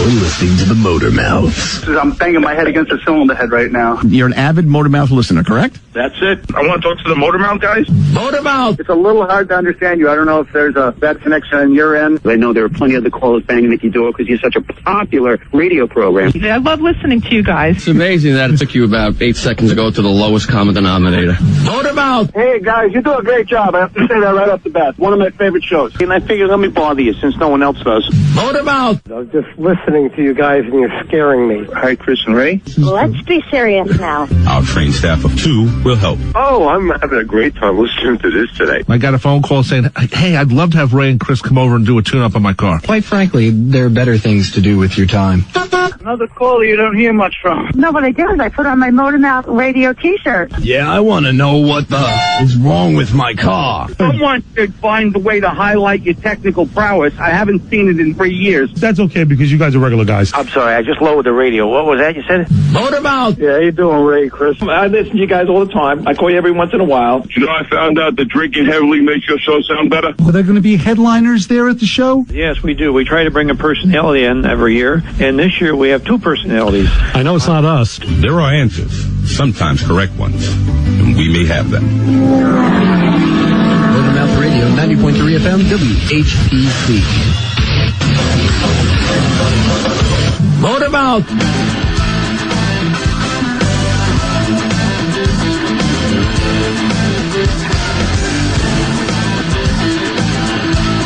You're listening to the Motor Mouths. I'm banging my head against the cylinder head right now. You're an avid Motor Mouth listener, correct? That's it. I want to talk to the Motor Mouth guys. Motor Mouth! It's a little hard to understand you. I don't know if there's a bad connection on your end. I know there are plenty of the callers banging at your door because you're such a popular radio program. I love listening to you guys. It's amazing that it took you about 8 seconds to go to the lowest common denominator. Motor Mouth! Hey, guys, you do a great job. I have to say that right off the bat. One of my favorite shows. And I figured, let me bother you since no one else does. Motor Mouth! I was just listening to you guys and you're scaring me. Hi, Chris and Ray. Let's be serious now. Our trained staff of 2 will help. Oh, I'm having a great time listening to this today. I got a phone call saying, hey, I'd love to have Ray and Chris come over and do a tune-up on my car. Quite frankly, there are better things to do with your time. Another caller you don't hear much from. No, what I did is I put on my Motor Mouth radio T-shirt. Yeah, I want to know what the is wrong with my car. Someone should find a way to highlight your technical prowess. I haven't seen it in 3 years. That's okay because you guys are regular guys. I'm sorry, I just lowered the radio. What was that you said? Motor Mouth! Yeah, how you doing, Ray, Chris? I listen to you guys all the time. I call you every once in a while. You know, I found out that drinking heavily makes your show sound better. Are there going to be headliners there at the show? Yes, we do. We try to bring a personality in every year, and this year we have 2 personalities. I know it's not us. There are answers, sometimes correct ones, and we may have them. Motor Mouth Radio, 90.3 FM, WHPC. Motor Mouth!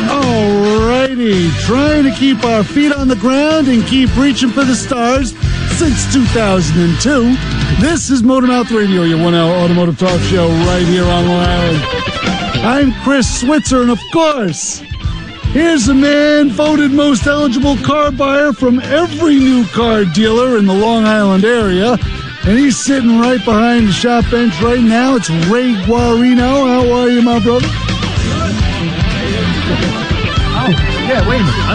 Alrighty, trying to keep our feet on the ground and keep reaching for the stars since 2002. This is Motor Mouth Radio, your 1-hour automotive talk show right here on Long Island. I'm Chris Switzer, and of course, here's a man voted most eligible car buyer from every new car dealer in the Long Island area. And he's sitting right behind the shop bench right now. It's Ray Guarino. How are you, my brother? Yeah, wait a minute.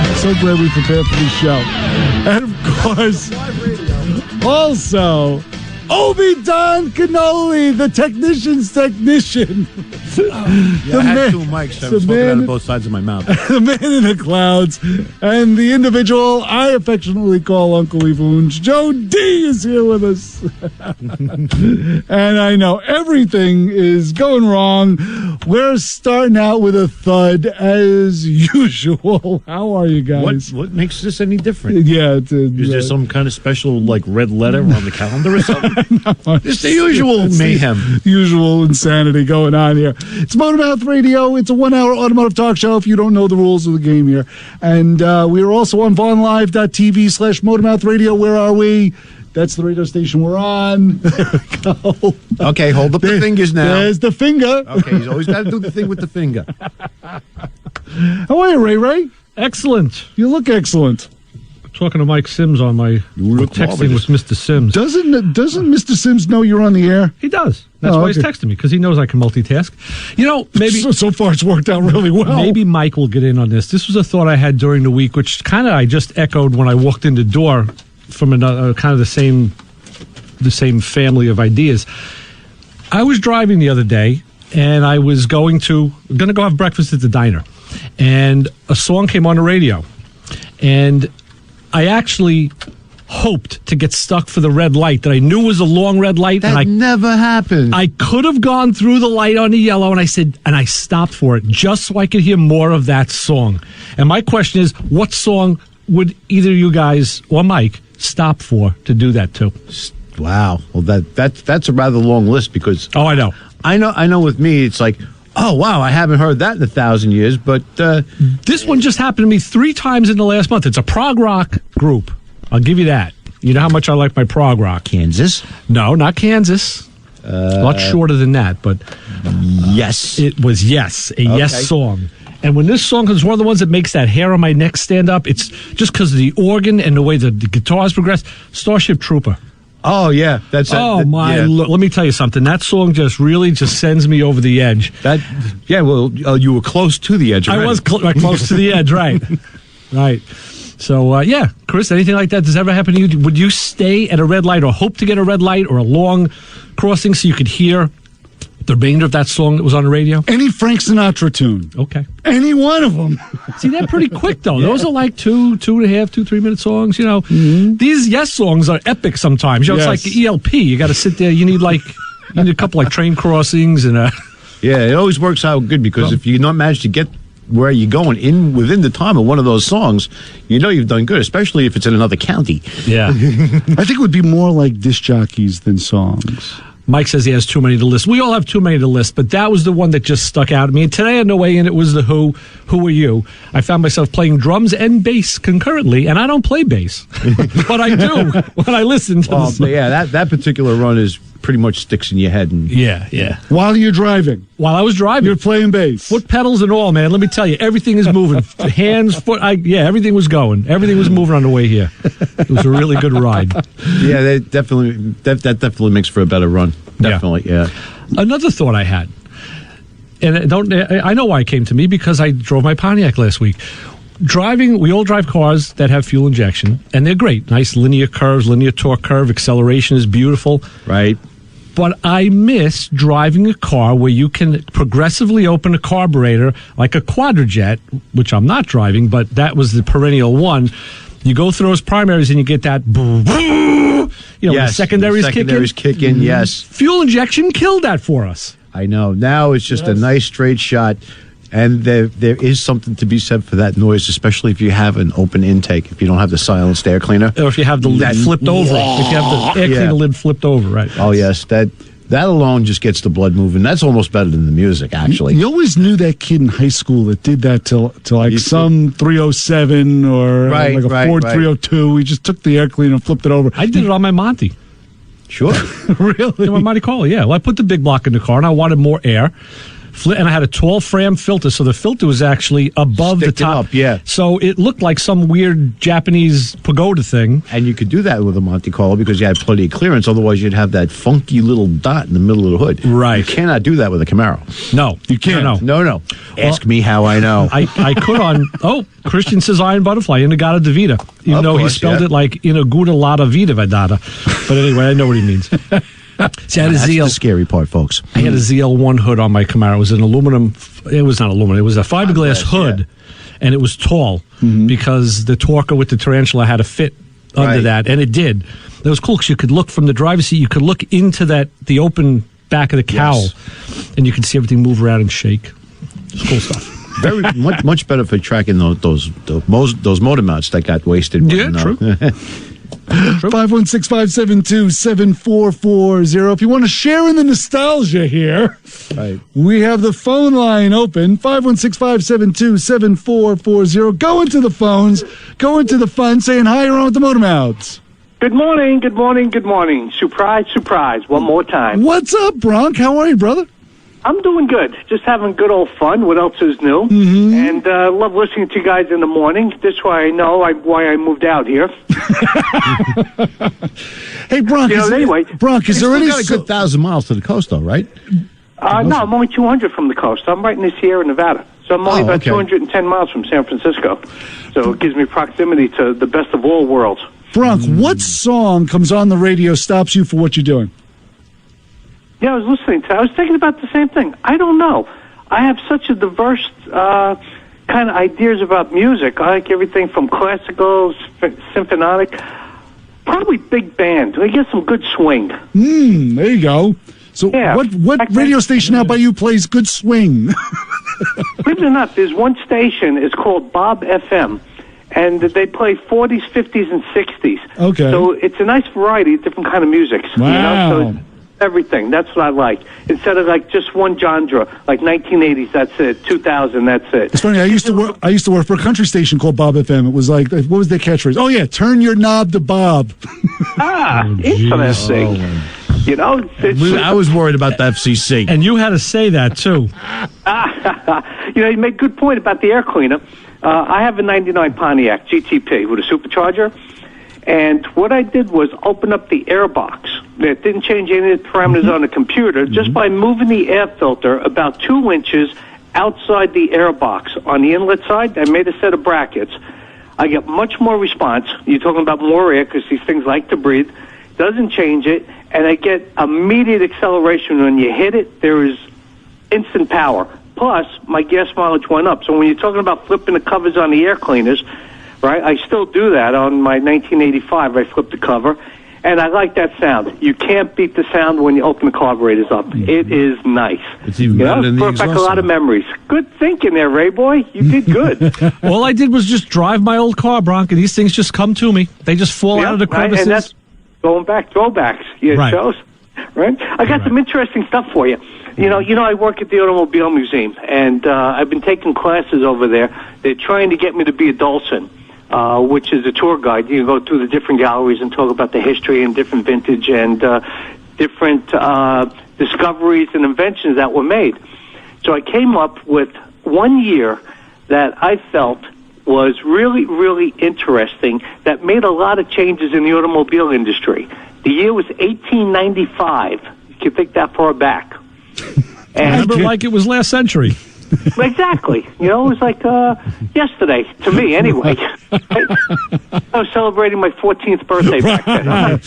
I'm so glad we prepared for this show. And of course, also, Obi-Don Cannoli, the technician's technician. I had 2 mics, so I was smoking out of both sides of my mouth. The man in the clouds, and the individual I affectionately call Uncle Evoonge. Joe D is here with us. And I know everything is going wrong. We're starting out with a thud, as usual. How are you guys? What makes this any different? Yeah. Is there some kind of special, like, red letter on the calendar or something? No, it's the usual mayhem. Usual insanity going on here. It's Motor Mouth Radio. It's a 1-hour automotive talk show if you don't know the rules of the game here. And we are also on VonLive.tv/Motor Radio. Where are we? That's the radio station we're on. There we go. Okay, hold up the fingers now. There's the finger. Okay, he's always got to do the thing with the finger. How are you, Ray? Excellent. You look excellent. Talking to Mike Sims on my texting with Mr. Sims. Doesn't Mr. Sims know you're on the air? He does. That's why he's texting me, because he knows I can multitask. You know, maybe so far it's worked out really well. Maybe Mike will get in on this. This was a thought I had during the week, which kind of I just echoed when I walked in the door from another kind of the same family of ideas. I was driving the other day, and I was going to go have breakfast at the diner, and a song came on the radio, and I actually hoped to get stuck for the red light that I knew was a long red light. That never happened. I could have gone through the light on the yellow, and I stopped for it just so I could hear more of that song. And my question is, what song would either you guys or Mike stop for to do that to? Wow. Well, that's a rather long list because... Oh, I know. I know with me, it's like, oh, wow, I haven't heard that in 1,000 years, but... this one just happened to me 3 times in the last month. It's a prog rock group. I'll give you that. You know how much I like my prog rock. Kansas? No, not Kansas. A lot shorter than that, but... Yes. It was Yes, a Yes song. And when this song is one of the ones that makes that hair on my neck stand up, it's just because of the organ and the way the guitars progress. Starship Trooper. Oh, yeah. Let me tell you something. That song just really sends me over the edge. You were close to the edge already. I was close to the edge, right. Right. So, Chris, anything like that, does that ever happen to you? Would you stay at a red light or hope to get a red light or a long crossing so you could hear The remainder of that song that was on the radio? Any Frank Sinatra tune. Okay. Any one of them. See, they're pretty quick, though. Those are like 2.5, 3 minute songs, you know. These Yes songs are epic sometimes. You know, it's like ELP. You got to sit there. You need a couple like train crossings and Yeah, it always works out good because if you don't manage to get where you're going within the time of one of those songs, you know you've done good, especially if it's in another county. Yeah. I think it would be more like disc jockeys than songs. Mike says he has too many to list. We all have too many to list, but that was the one that just stuck out at me. And today on the way in, it was the Who Are You? I found myself playing drums and bass concurrently, and I don't play bass, but I do when I listen to the song. Yeah, that particular run is pretty much sticks in your head. And Yeah. While you're driving. While I was driving. You're playing bass. Foot pedals and all, man. Let me tell you, everything is moving. Hands, foot, everything was going. Everything was moving on the way here. It was a really good ride. Yeah, that definitely makes for a better run. Definitely, yeah. Another thought I had, and I know why it came to me, because I drove my Pontiac last week. We all drive cars that have fuel injection, and they're great. Nice linear curves, linear torque curve, acceleration is beautiful. Right. But I miss driving a car where you can progressively open a carburetor like a Quadrajet, which I'm not driving, but that was the perennial one. You go through those primaries and you get that boom, you know, the secondaries kick in, yes. Fuel injection killed that for us. I know. Now it's just a nice straight shot. And there is something to be said for that noise, especially if you have an open intake, if you don't have the silenced air cleaner. Or if you have the lid flipped over. If you have the air cleaner lid flipped over, right. Oh, yes. That alone just gets the blood moving. That's almost better than the music, actually. You always knew that kid in high school that did that to like some 307 or like a Ford 302. He just took the air cleaner and flipped it over. I did it on my Monty. Sure. Really? My Monte Carlo, yeah. Well, I put the big block in the car, and I wanted more air. And I had a 12-fram filter, so the filter was actually above the top. So it looked like some weird Japanese pagoda thing. And you could do that with a Monte Carlo because you had plenty of clearance. Otherwise, you'd have that funky little dot in the middle of the hood. Right. You cannot do that with a Camaro. No. You can't. No. Ask me how I know. I could on... Oh, Christian says Iron Butterfly, Inagata Davida. Even though he spelled it like Inaguda Lada Vida Vedata. But anyway, I know what he means. See, I had that's the scary part, folks. I had a ZL1 hood on my Camaro. It was an aluminum. It was not aluminum. It was a fiberglass hood, and it was tall because the Torque with the Tarantula had to fit under that, and it did. It was cool because you could look from the driver's seat. You could look into the open back of the cowl, and you could see everything move around and shake. It's cool stuff. Very much better for tracking those motor mounts that got wasted. Yeah, true. 516-572-7440. If you want to share in the nostalgia here, we have the phone line open. 516-572-7440. Go into the phones. Go into the fun. Saying hi, you're on with the Motor Mouths. Good morning. Surprise, surprise. One more time. What's up, Bronk? How are you, brother? I'm doing good. Just having good old fun. What else is new? And love listening to you guys in the morning. This way I know why I moved out here. Hey, Bronk. Bronk, is there any... got a good 1,000 miles to the coast, though, right? No, I'm only 200 from the coast. I'm right in the Sierra Nevada. So I'm only about 210 miles from San Francisco. So it gives me proximity to the best of all worlds. Bronk, what song comes on the radio, stops you for what you're doing? Yeah, I was listening to it. I was thinking about the same thing. I don't know. I have such a diverse kind of ideas about music. I like everything from classical, symphonic, probably big band. I get some good swing. There you go. So what radio station out by you plays good swing? Believe it or not, there's one station. It's called Bob FM. And they play 40s, 50s, and 60s. Okay. So it's a nice variety of different kind of music. Wow. You know? So it's everything. That's what I like. Instead of like just one genre, like 1980s, that's it. 2000, that's it. It's funny. I used to work for a country station called Bob FM. It was like, what was their catchphrase? Oh yeah, turn your knob to Bob. Interesting. You know, I was worried about the FCC, and you had to say that too. You know, you make a good point about the air cleaner. I have a 99 Pontiac GTP with a supercharger, and what I did was open up the air box. It didn't change any of the parameters on the computer, just by moving the air filter about 2 inches outside the air box. On the inlet side, I made a set of brackets. I get much more response. You're talking about more air because these things like to breathe. Doesn't change it, and I get immediate acceleration. When you hit it, there is instant power. Plus, my gas mileage went up. So when you're talking about flipping the covers on the air cleaners, right, I still do that on my 1985. I flip the cover, and I like that sound. You can't beat the sound when you open the carburetors up. It is nice. It's even better than the brought back a exhaust lot of one. memories. Good thinking there, Ray boy. You did good. All I did was just drive my old car, Bronk, and these things just come to me. They just fall out of the right, crevices. and that's going back, throwbacks. You Right. shows, right? I got some interesting stuff for you. You know, I work at the Automobile Museum, and I've been taking classes over there. They're trying to get me to be a Dulcin, which is a tour guide. You go through the different galleries and talk about the history and different vintage and different discoveries and inventions that were made. So I came up with one year that I felt was really, really interesting, that made a lot of changes in the automobile industry. The year was 1895. You can think that far back. I remember like it was last century. Exactly. You know, it was like yesterday, to me anyway. I was celebrating my 14th birthday back then.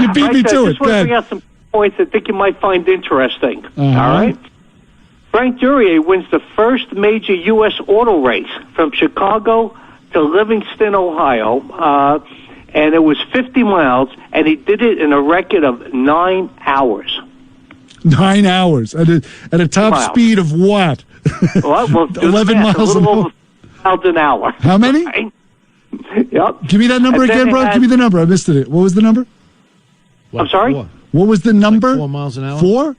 You beat me to I it. just want to bring out some points I think you might find interesting. All right? Frank Duryea wins the first major U.S. auto race from Chicago to Livingston, Ohio, and it was 50 miles, and he did it in a record of 9 hours. 9 hours at a top Miles. speed of what? Well, do the 11 math, miles a an little hour. over miles an hour. How many? Right? Yep. Give me that number And then again, they bro. had- Give me the number. I missed it. What was the number? I'm sorry? What was the number? 4 miles an hour? 4?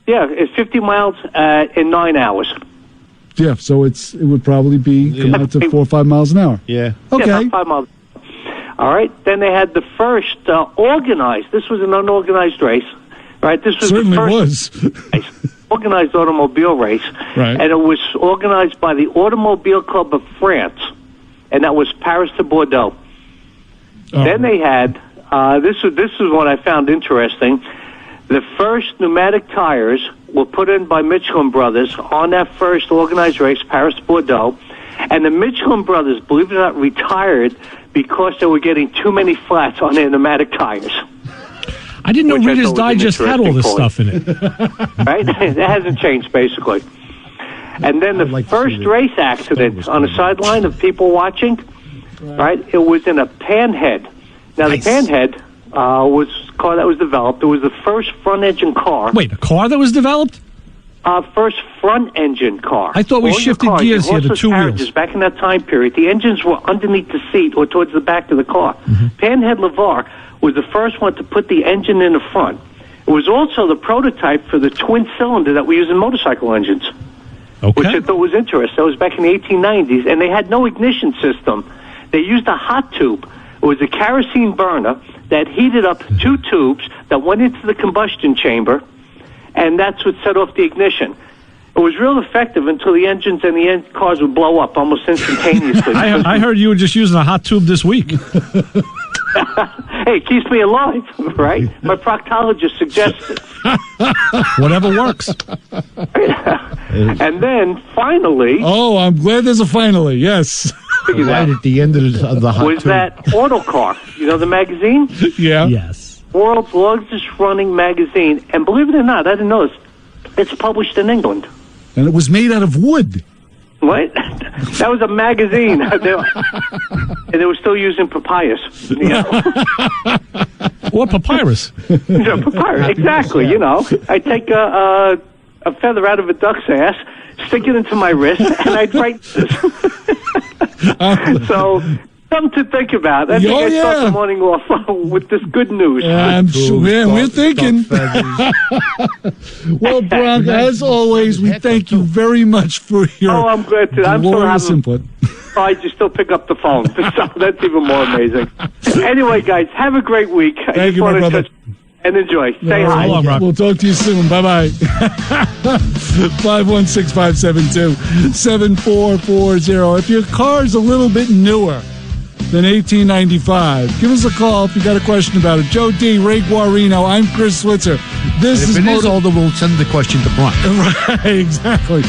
Yeah, it's 50 miles in 9 hours. Yeah, so it would probably be come out to 4 or 5 miles an hour. Yeah. Okay. Yeah, about 5 miles. All right. Then they had the first organized. This was an unorganized race, right? This was Certainly the first was. organized automobile race, Right. and it was organized by the Automobile Club of France, and that was Paris to Bordeaux. Oh. Then they had this is what I found interesting. The first pneumatic tires were put in by Michelin Brothers on that first organized race, Paris to Bordeaux, and the Michelin Brothers, believe it or not, retired because they were getting too many flats on their pneumatic tires. I didn't know Which I Reader's thought was an Digest had all this interesting stuff in it. Right? It hasn't changed, basically. And then the first race accident on the sideline of people watching, right? It was in a panhead. Now, the panhead was a car that was developed. It was the first front-engine car. Wait, a car that was developed? First front-engine car. I thought we All your shifted cars, gears your here to horseless two carriages wheels. Back in that time period, the engines were underneath the seat or towards the back of the car. Panhead LeVar was the first one to put the engine in the front. It was also the prototype for the twin cylinder that we use in motorcycle engines, which I thought was interesting. That was back in the 1890s, and they had no ignition system. They used a hot tube. It was a kerosene burner that heated up two tubes that went into the combustion chamber, and that's what set off the ignition. It was real effective until the engines and the cars would blow up almost instantaneously. I heard you were just using a hot tube this week. Hey, it keeps me alive, right? My proctologist suggests it. Whatever works. And then, finally... Oh, I'm glad there's a finally, yes. Right at the end of the hot was tube. that Auto Car. You know the magazine? Yeah. Yes. World's largest running magazine. And believe it or not, I didn't know this. It's published in England. And it was made out of wood. What? That was a magazine. And they were still using papyrus. You know? What papyrus? Yeah, papyrus, exactly. You know, I take a feather out of a duck's ass, stick it into my wrist, and I'd write this. So, something to think about. I think I start the morning off with this good news. I'm sure. Man, we're thinking. Well, Bronk, as always, we thank you very much for your I'm glad to. I'm so glorious happy. input. You still pick up the phone. So that's even more amazing. Anyway, guys, have a great week. Thank you, my brother. And enjoy. Stay All high. right, we'll talk to you soon. Bye-bye. 516-572-7440. If your car's a little bit newer than 1895, give us a call if you got a question about it. Joe D., Ray Guarino, I'm Chris Switzer. This If is it is older, we'll send the question to Bronk. Right, exactly.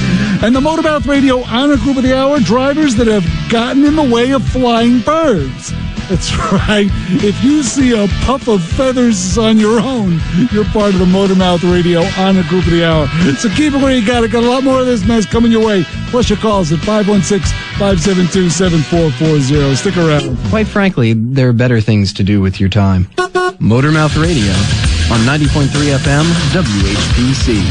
And the Motormouth Radio Honor Group of the Hour, drivers that have gotten in the way of flying birds. That's right. If you see a puff of feathers on your own, you're part of the Motor Mouth Radio Honor Group of the Hour. So keep it where you got it. Got a lot more of this mess coming your way. Plus your calls at 516-572-7440. Stick around. Quite frankly, there are better things to do with your time. Motor Mouth Radio on 90.3 FM, WHPC.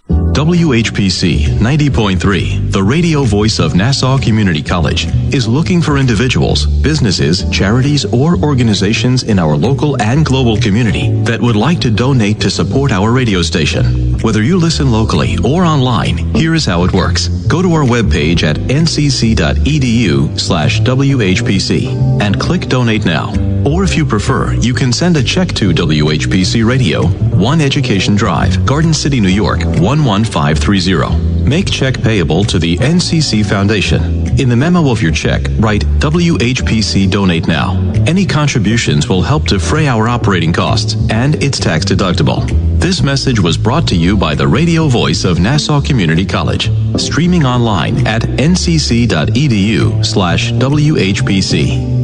WHPC 90.3, the radio voice of Nassau Community College, is looking for individuals, businesses, charities, or organizations in our local and global community that would like to donate to support our radio station. Whether you listen locally or online, here is how it works. Go to our webpage at ncc.edu/WHPC and click Donate Now. Or if you prefer, you can send a check to WHPC Radio, 1 Education Drive, Garden City, New York, 11530. Make check payable to the NCC Foundation. In the memo of your check, write WHPC Donate Now. Any contributions will help defray our operating costs, and it's tax deductible. This message was brought to you by the radio voice of Nassau Community College. Streaming online at ncc.edu/WHPC.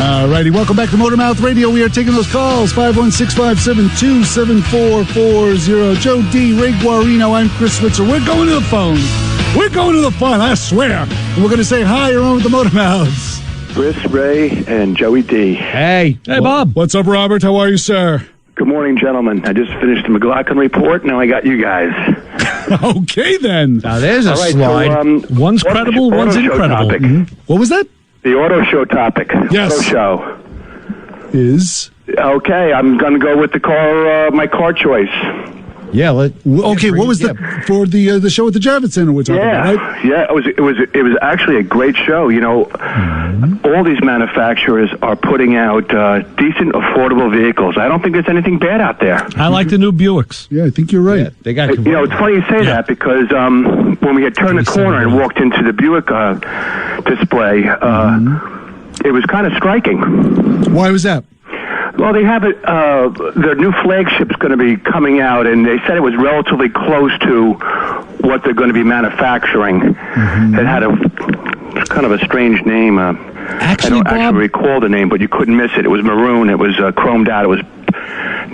Alrighty, welcome back to Motor Mouth Radio. We are taking those calls, 516-572-7440. Joe D, Ray Guarino, I'm Chris Switzer. We're going to the phones. We're going to the fun, I swear. And we're going to say hi around with the Motor Mouths. Chris, Ray, and Joey D. Hey, Bob. What's up, Robert? How are you, sir? Good morning, gentlemen. I just finished the McLaughlin report. Now I got you guys. Okay, then. Now, there's a slide. So, one's credible, one's incredible. Mm-hmm. What was that? The auto show topic. Yes. Auto show. Is? Okay, I'm going to go with the car, my car choice. Yeah. Okay, what was for the show at the Javits Center we're talking about, right? Yeah, it was actually a great show. You know, all these manufacturers are putting out decent, affordable vehicles. I don't think there's anything bad out there. I like the new Buicks. Yeah, I think you're right. Yeah, they got. You know, it's funny you say that because when we had turned the corner and walked into the Buick display, it was kind of striking. Why was that? Well, they have it. Their new flagship's going to be coming out, and they said it was relatively close to what they're going to be manufacturing. It had a kind of a strange name. I don't actually recall the name, but you couldn't miss it. It was maroon. It was chromed out. It was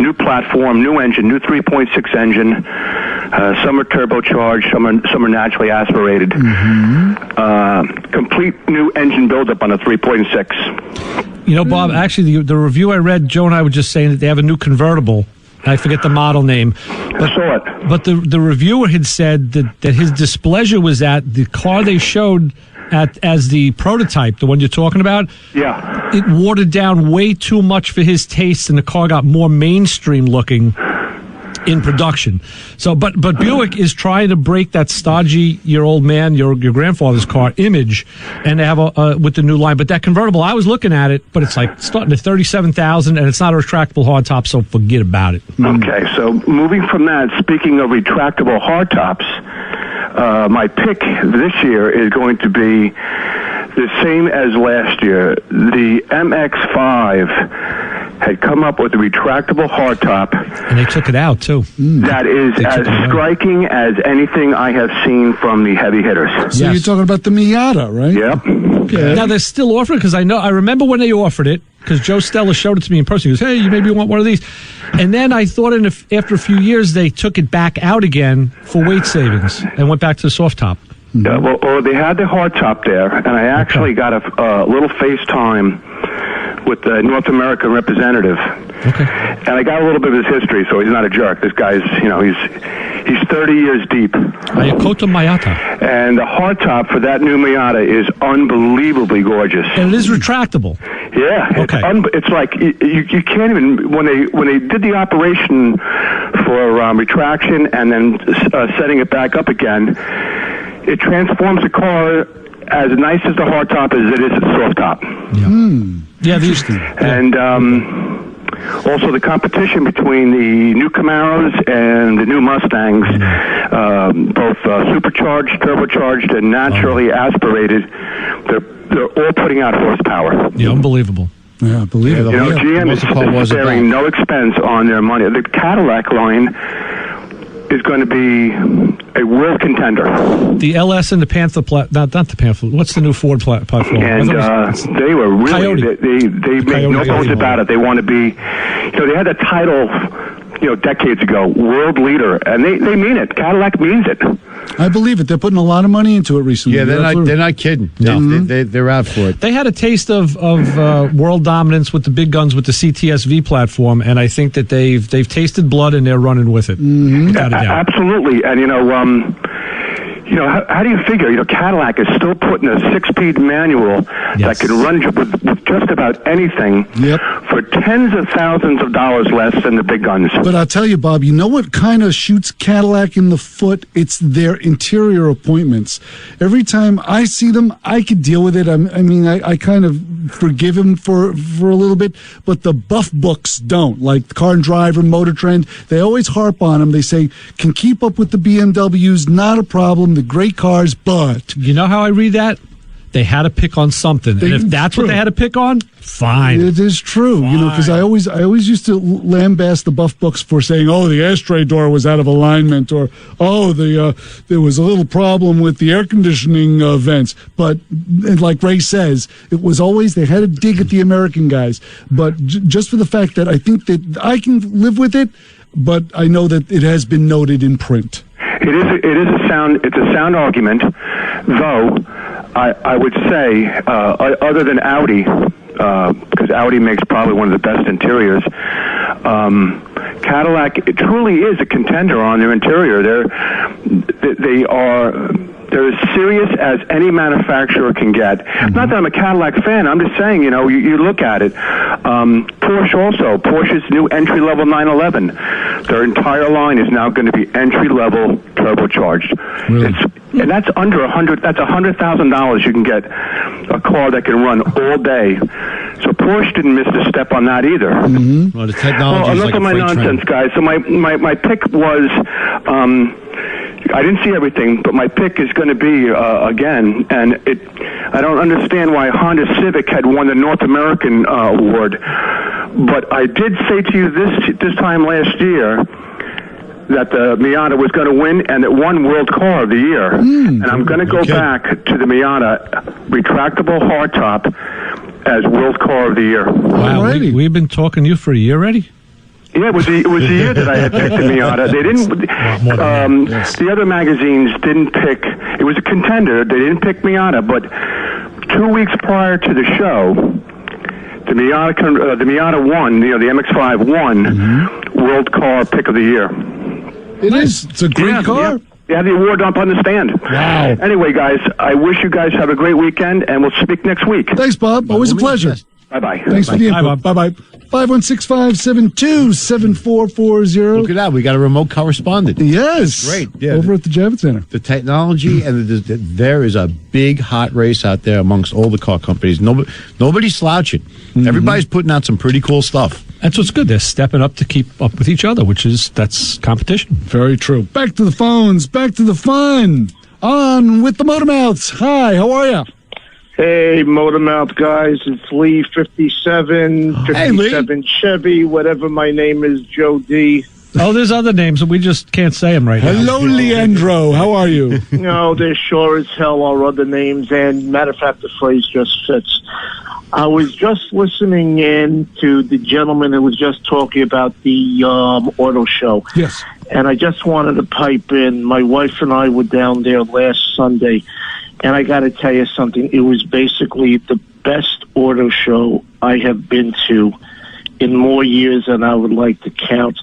new platform, new engine, new 3.6 engine. Some are turbocharged, some are naturally aspirated. Complete new engine buildup on a 3.6. You know, Bob, actually, the review I read, Joe and I were just saying that they have a new convertible. I forget the model name. I saw it. But the reviewer had said that his displeasure was that the car they showed as the prototype, the one you're talking about, it watered down way too much for his taste, and the car got more mainstream looking in production. So, but Buick is trying to break that stodgy, your old man, your grandfather's car image, and they have with the new line. But that convertible, I was looking at it, but it's like starting at $37,000, and it's not a retractable hardtop, so forget about it. Okay, so moving from that, speaking of retractable hardtops, my pick this year is going to be the same as last year. The MX-5 had come up with a retractable hardtop. And they took it out, too. That is as striking as anything I have seen from the heavy hitters. So you're talking about the Miata, right? Yep. Okay. Now, they're still offering it, because I remember when they offered it, because Joe Stella showed it to me in person. He goes, hey, you maybe want one of these. And then I thought after a few years, they took it back out again for weight savings and went back to the soft top. Well, they had the hardtop there, and I actually got a little FaceTime with the North American representative. And I got a little bit of his history, so he's not a jerk. This guy's, he's 30 years deep. Ayakota Miata. And the hardtop for that new Miata is unbelievably gorgeous. And it is retractable. Yeah. Okay. It's like you can't even, when they did the operation for retraction and then setting it back up again, it transforms the car as nice as the hardtop as it is the soft top. Yeah, and also the competition between the new Camaros and the new Mustangs, both supercharged, turbocharged, and naturally aspirated, they're all putting out horsepower. Yeah, unbelievable. Yeah, unbelievable. GM is sparing no expense on their money. The Cadillac line is going to be a world contender. The LS and the Panther, not the Panther. What's the new Ford platform? And they were really, they made no bones about it. They want to be, they had a title, decades ago, world leader, and they mean it. Cadillac means it. I believe it. They're putting a lot of money into it recently. Yeah, they're not kidding. No, they're out for it. They had a taste of world dominance with the big guns with the CTS-V platform, and I think that they've tasted blood and they're running with it. Without a doubt. Absolutely, and how do you figure? Cadillac is still putting a 6-speed manual that can run with just about anything for tens of thousands of dollars less than the big guns. But I'll tell you, Bob, you know what kind of shoots Cadillac in the foot? It's their interior appointments. Every time I see them, I could deal with it. I kind of forgive them for a little bit, but the buff books don't. Like Car and Driver, Motor Trend, they always harp on them. They say, can keep up with the BMWs, not a problem. The great cars, but you know how I read that? They had to pick on something, and if that's what they had to pick on, fine. It is true, because I always used to lambast the buff books for saying, "Oh, the ashtray door was out of alignment," or "Oh, there was a little problem with the air conditioning vents." But like Ray says, it was always they had to dig at the American guys. But just for the fact that I think that I can live with it, but I know that it has been noted in print. It's a sound argument, though. I would say, other than Audi, because Audi makes probably one of the best interiors, Cadillac truly is a contender on their interior. They're as serious as any manufacturer can get. Not that I'm a Cadillac fan. I'm just saying, you look at it. Porsche's new entry-level 911. Their entire line is now going to be entry-level turbocharged. Really? And that's under $100,000. That's $100,000 you can get a car that can run all day. So Porsche didn't miss a step on that either. Well, the technology is enough of my nonsense, guys. So my pick was. I didn't see everything, but my pick is going to be again, and I don't understand why Honda Civic had won the North American award, but I did say to you this time last year that the Miata was going to win, and it won World Car of the Year. And I'm going to go back to the Miata retractable hardtop as World Car of the Year. Wow, we've been talking to you for a year already? Yeah, it was the year that I had picked the Miata. They didn't. The other magazines didn't pick. It was a contender. They didn't pick Miata, but 2 weeks prior to the show, the Miata won. The MX-5 won World Car Pick of the Year. It is. It's a great car. They had the award up on the stand. Wow. Anyway, guys, I wish you guys have a great weekend, and we'll speak next week. Thanks, Bob. Always a pleasure. Bye-bye. Thanks for the input. Bye-bye. 516-572-7440. Look at that. We got a remote correspondent. Yes. Great. Yeah. Over at the Javits Center. The technology, and there is a big hot race out there amongst all the car companies. Nobody's slouching. Everybody's putting out some pretty cool stuff. That's what's good. They're stepping up to keep up with each other, that's competition. Very true. Back to the phones. Back to the fun. On with the Motormouths. Hi, how are you? Hey, Motormouth guys, it's Lee, 57 Chevy, whatever my name is, Joe D. Oh, there's other names, and we just can't say them right now. Hello, Leandro. How are you? No, there sure as hell are other names, and matter of fact, the phrase just fits. I was just listening in to the gentleman who was just talking about the auto show. Yes. And I just wanted to pipe in. My wife and I were down there last Sunday, and I got to tell you something. It was basically the best auto show I have been to in more years than I would like to count.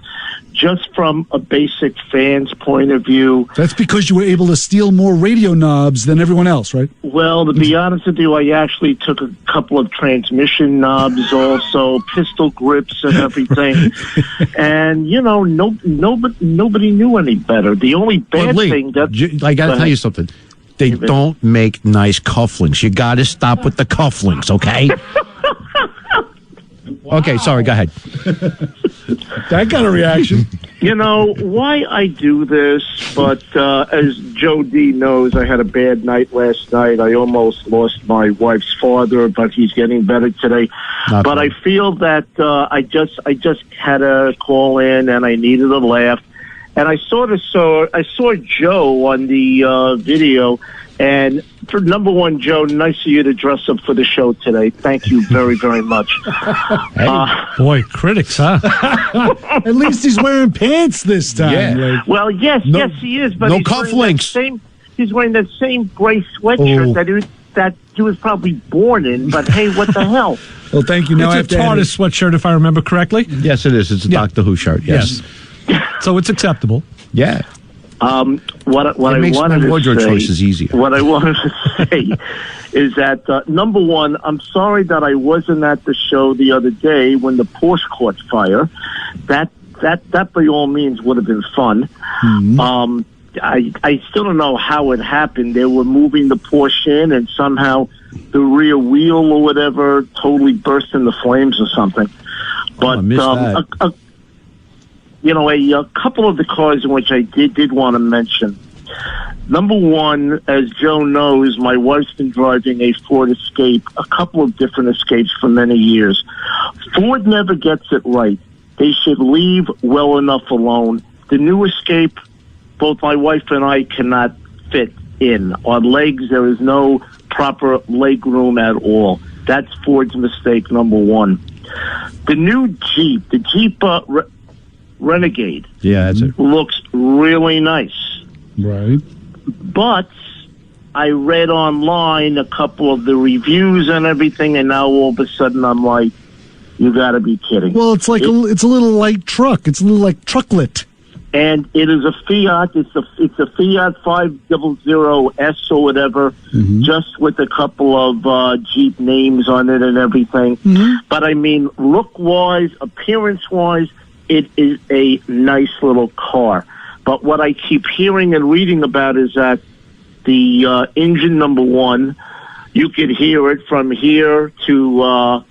Just from a basic fan's point of view. That's because you were able to steal more radio knobs than everyone else, right? Well, to be honest with you, I actually took a couple of transmission knobs also, pistol grips and everything. And, nobody knew any better. The only bad thing that... I got to tell you something. They don't make nice cufflinks. You got to stop with the cufflinks, okay? Wow. Okay, sorry, go ahead. That got a reaction. Why I do this, but as Joe D knows, I had a bad night last night. I almost lost my wife's father, but he's getting better today. But I feel that I just had to call in, and I needed a laugh. And I saw Joe on the video. And for number one, Joe, nice of you to dress up for the show today. Thank you very, very much. Boy, critics, huh? At least he's wearing pants this time. Yeah. Well, yes, he is. But no he's cufflinks. He's wearing that same gray sweatshirt that he was probably born in. But hey, what the hell? Well, thank you. Now It's a TARDIS sweatshirt, if I remember correctly. Yes, it is. It's a Doctor Who shirt. Yes. So it's acceptable. Yeah. What I makes wanted my wardrobe to say, choices easier. What I wanted to say is that number one, I'm sorry that I wasn't at the show the other day when the Porsche caught fire. That by all means would have been fun. Mm-hmm. I still don't know how it happened. They were moving the Porsche in, and somehow the rear wheel or whatever totally burst into flames or something. But a couple of the cars in which I did want to mention. Number one, as Joe knows, my wife's been driving a Ford Escape, a couple of different Escapes for many years. Ford never gets it right. They should leave well enough alone. The new Escape, both my wife and I cannot fit in. On legs, there is no proper leg room at all. That's Ford's mistake, number one. The new Jeep, the Jeep Renegade, that's it. Looks really nice. Right. But I read online a couple of the reviews and everything, and now all of a sudden I'm like, you got to be kidding. Well, it's like it's a little light truck. It's a little like trucklet. And it is a Fiat. It's a Fiat 500S or whatever, just with a couple of Jeep names on it and everything. Mm-hmm. But I mean, look-wise, appearance-wise, it is a nice little car. But what I keep hearing and reading about is that the engine, number one, you could hear it from here to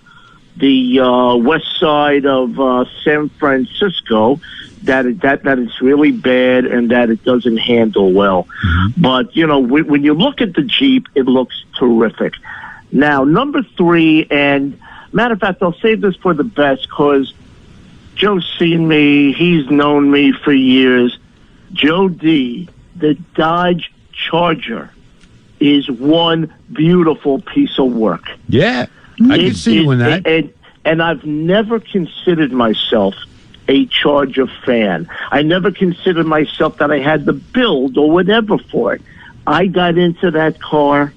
the west side of San Francisco, that it's really bad and that it doesn't handle well. Mm-hmm. But, when you look at the Jeep, it looks terrific. Now, number three, and matter of fact, I'll save this for the best because Joe's seen me. He's known me for years. Joe D., the Dodge Charger, is one beautiful piece of work. Yeah, I can see you in that. And I've never considered myself a Charger fan. I never considered myself that I had the build or whatever for it. I got into that car.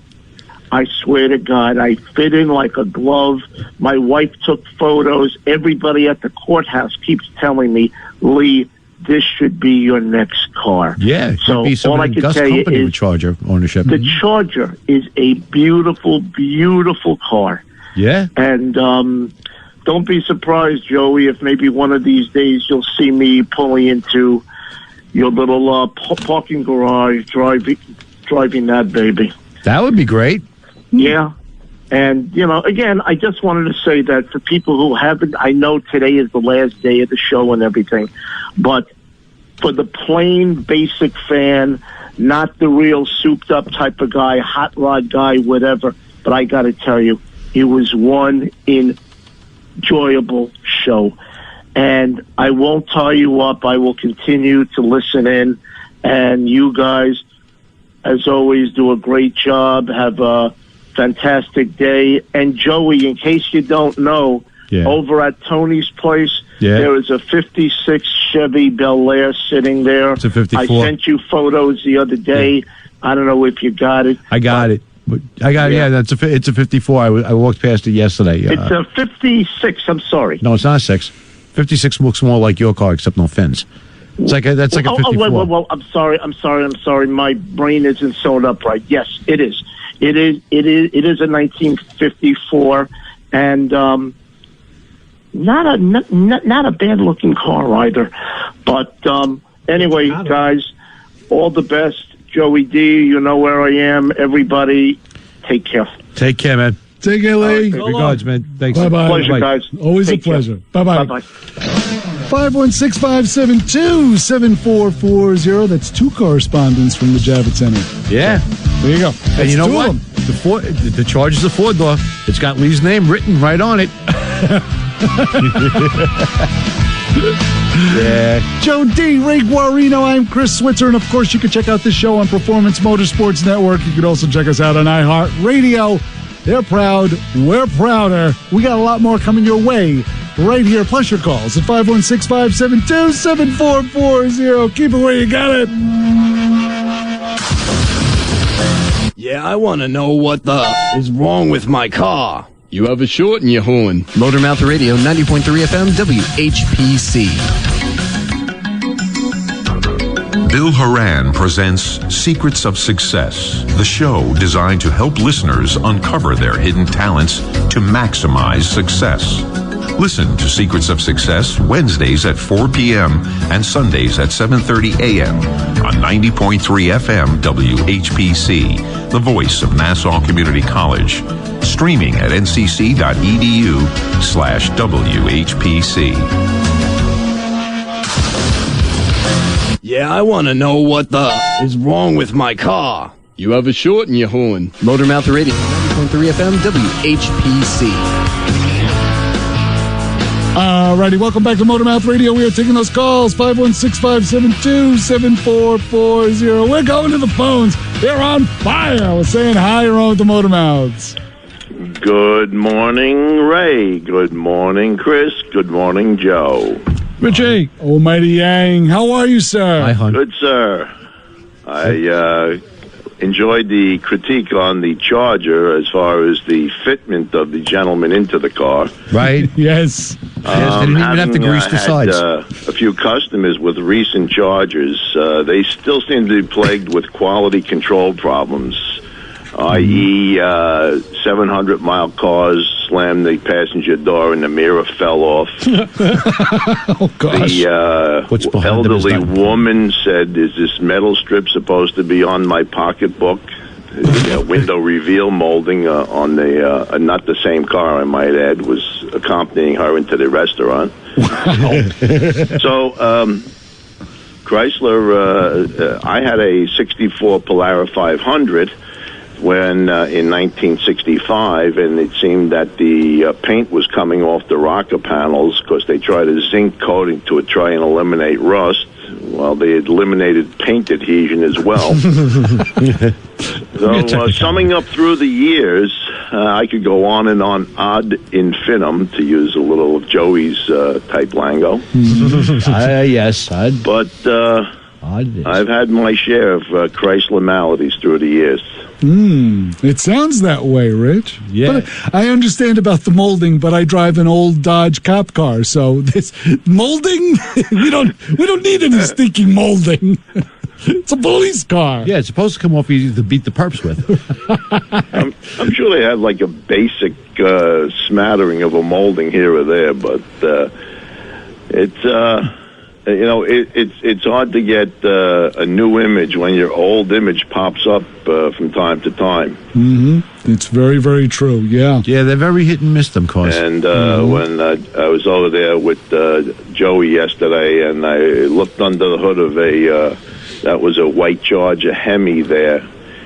I swear to God, I fit in like a glove. My wife took photos. Everybody at the courthouse keeps telling me, Lee, this should be your next car. Yeah, so be all I can tell you is with Charger ownership. The Charger is a beautiful, beautiful car. Yeah. And don't be surprised, Joey, if maybe one of these days you'll see me pulling into your little parking garage, driving that baby. That would be great. Yeah. And, again, I just wanted to say that for people who haven't, I know today is the last day of the show and everything, but for the plain, basic fan, not the real souped-up type of guy, hot rod guy, whatever, but I got to tell you, it was one enjoyable show. And I won't tie you up. I will continue to listen in. And you guys, as always, do a great job. Have a fantastic day. And Joey, in case you don't know, over at Tony's place, there is a 56 Chevy Bel Air sitting there. It's a 54. I sent you photos the other day. I don't know if you got it. I got it. I got it. Yeah, it's a 54. I walked past it yesterday. It's a 56. I'm sorry. No, it's not a 6. 56 looks more like your car, except no fins. It's like that's like a 54. Well, I'm sorry. My brain isn't sewn up right. Yes, it is. It is a 1954, and not a bad looking car either. But anyway, guys, all the best. Joey D, you know where I am. Everybody, take care. Take care, man. Take care, Lee. Regards, man. Thanks. Bye-bye. Pleasure, guys. Always Take a pleasure. Care. Bye-bye. Bye-bye. 516-572-7440. That's two correspondents from the Javits Center. Yeah. There you go. And you know what? The Charger's a four-door. It's got Lee's name written right on it. Yeah. Joe D, Ray Guarino, I'm Chris Switzer, and of course you can check out this show on Performance Motorsports Network. You can also check us out on iHeartRadio. They're proud, we're prouder. We got a lot more coming your way right here. Plus your calls at 516-572-7440. Keep it where you got it. Yeah, I want to know what the is wrong with my car. You have a short in your horn. Motormouth Radio, 90.3 FM, WHPC. Bill Horan presents Secrets of Success, the show designed to help listeners uncover their hidden talents to maximize success. Listen to Secrets of Success Wednesdays at 4 p.m. and Sundays at 7:30 a.m. on 90.3 FM WHPC, the voice of Nassau Community College. Streaming at ncc.edu/WHPC. Yeah, I want to know what the is wrong with my car. You have a short in your horn. Motormouth Radio, 90.3 FM, WHPC. Alrighty, welcome back to Motormouth Radio. We are taking those calls, 516-572-7440. We're going to the phones. They're on fire. We're saying hi around the Motormouths. Good morning, Ray. Good morning, Chris. Good morning, Joe. Richie. Almighty Yang. How are you, sir? Hi, hon. Good, sir. I enjoyed the critique on the Charger as far as the fitment of the gentleman into the car. Right? Yes. They didn't even have to grease the sides. A few customers with recent Chargers, they still seem to be plagued with quality control problems, i.e., 700-mile cars slammed the passenger door and the mirror fell off. Oh, gosh. The elderly woman said, is this metal strip supposed to be on my pocketbook? The window reveal molding on the, not the same car, I might add, was accompanying her into the restaurant. So, Chrysler, I had a 64 Polara 500 when in 1965, and it seemed that the paint was coming off the rocker panels because they tried a zinc coating to try and eliminate rust. Well, they had eliminated paint adhesion as well. So, summing up through the years, I could go on and on ad infinitum, to use a little of Joey's type lingo. Yes, but I've had my share of Chrysler maladies through the years. It sounds that way, Rich. Yeah. But I understand about the molding, but I drive an old Dodge cop car, so this molding, we don't need any stinking molding. It's a police car. Yeah, it's supposed to come off easy to beat the perps with. I'm sure they have like a basic smattering of a molding here or there, but it's it's hard to get a new image when your old image pops up from time to time. Mm-hmm. It's very, very true. Yeah. Yeah, they're very hit and miss, them cars. And when I was over there with Joey yesterday, and I looked under the hood of that was a white Charger Hemi there.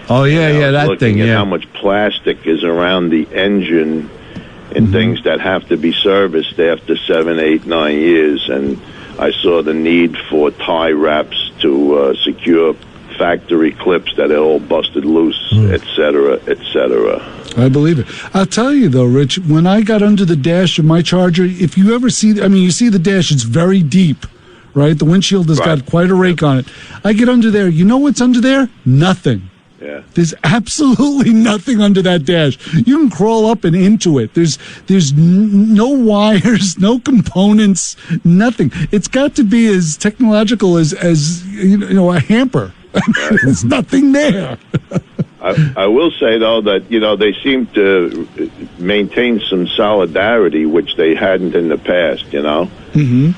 Oh yeah, that thing. Looking at Yeah. how much plastic is around the engine and things that have to be serviced after 7, 8, 9 years, and I saw the need for tie wraps to secure factory clips that are all busted loose, etc., etc. I believe it. I'll tell you, though, Rich, when I got under the dash of my Charger, if you ever see, you see the dash, it's very deep, right? The windshield has got quite a rake on it. I get under there. You know what's under there? Nothing. Yeah. There's absolutely nothing under that dash. You can crawl up and into it. There's no wires, no components, nothing. It's got to be as technological as a hamper. There's nothing there. I will say, though, that, they seem to maintain some solidarity, which they hadn't in the past, Mm-hmm.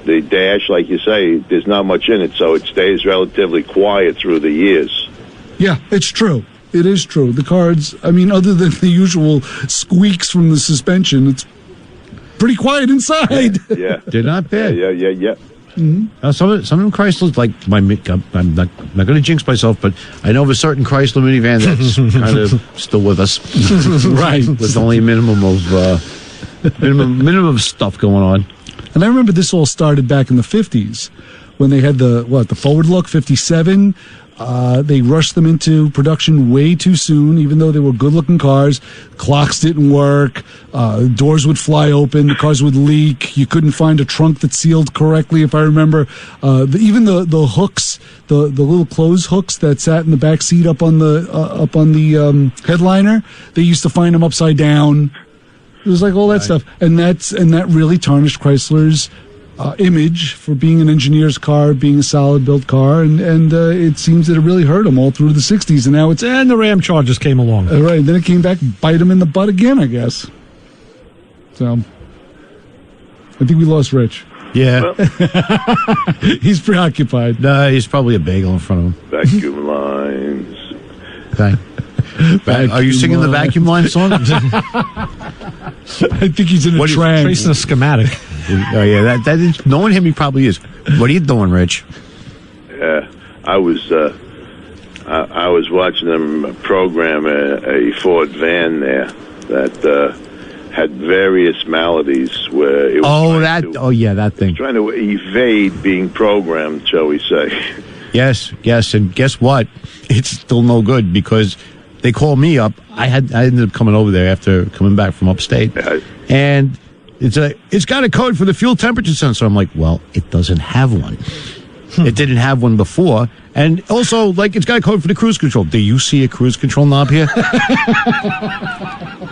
The dash, like you say, there's not much in it, so it stays relatively quiet through the years. Yeah, it's true. It is true. The cards, other than the usual squeaks from the suspension, it's pretty quiet inside. Yeah. They're not bad. Yeah. Mm-hmm. Some of them Chryslers, like I'm not going to jinx myself, but I know of a certain Chrysler minivan that's kind of still with us, right? With only a minimum of stuff going on. And I remember this all started back in the 50s when they had the forward look 57. They rushed them into production way too soon, even though they were good-looking cars. Clocks didn't work. Doors would fly open. The cars would leak. You couldn't find a trunk that sealed correctly, if I remember. Even the hooks, the little clothes hooks that sat in the back seat up on the headliner, they used to find them upside down. It was like all that stuff, and that really tarnished Chrysler's image for being an engineer's car, being a solid built car, and it seems that it really hurt them all through the 60s, and now and the Ram Chargers came along. Right, then it came back, bite them in the butt again, I guess. So, I think we lost Rich. Yeah. He's preoccupied. No, he's probably a bagel in front of him. Vacuum lines. Okay. Are you singing the vacuum line song? I think he's in a trance. Tracing a schematic. Oh yeah, that is, knowing him, he probably is. What are you doing, Rich? I was watching them program a Ford van there that had various maladies where it was that thing. Trying to evade being programmed, shall we say. Yes, and guess what? It's still no good because they called me up. I ended up coming over there after coming back from upstate, and it's got a code for the fuel temperature sensor. I'm like, well, it doesn't have one. It didn't have one before, and also it's got a code for the cruise control. Do you see a cruise control knob here?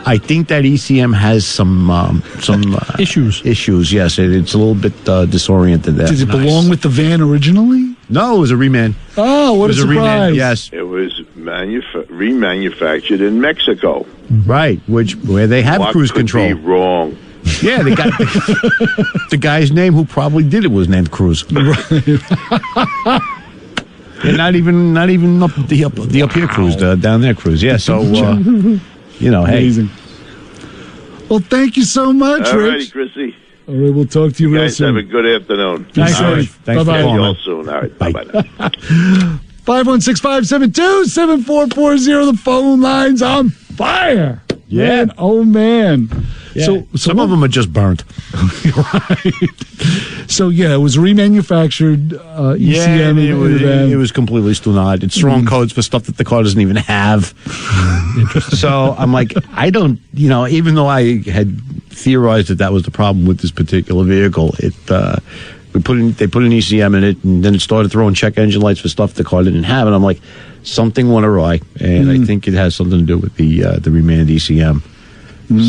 I think that ECM has some issues. Issues, yes. It's a little bit disoriented there. Did it belong with the van originally? No, it was a reman. Oh, what a surprise! Reman, yes, it was remanufactured in Mexico. Right, where they have cruise control. Be wrong. Yeah, the guy's name who probably did it was named Cruz. And not even up the up here cruise, down there cruise. Yeah, so amazing. Hey. Well, thank you so much, All Rich. righty, Chrissy. All right, we'll talk to you real soon. Have a good afternoon. Thanks, Rich. Thanks bye-bye. for calling. See you all soon. All right, bye-bye now. 516-572-7440. The phone line's on fire. Yeah. Man, oh, man. Yeah. So some of them are just burnt. Right. So, it was remanufactured ECM. It was completely stunad. It's wrong codes for stuff that the car doesn't even have. Interesting. So I'm like, I don't, even though I had theorized that was the problem with this particular vehicle, they put an ECM in it, and then it started throwing check engine lights for stuff the car didn't have, and I'm like, something went awry, and I think it has something to do with the remanded ECM.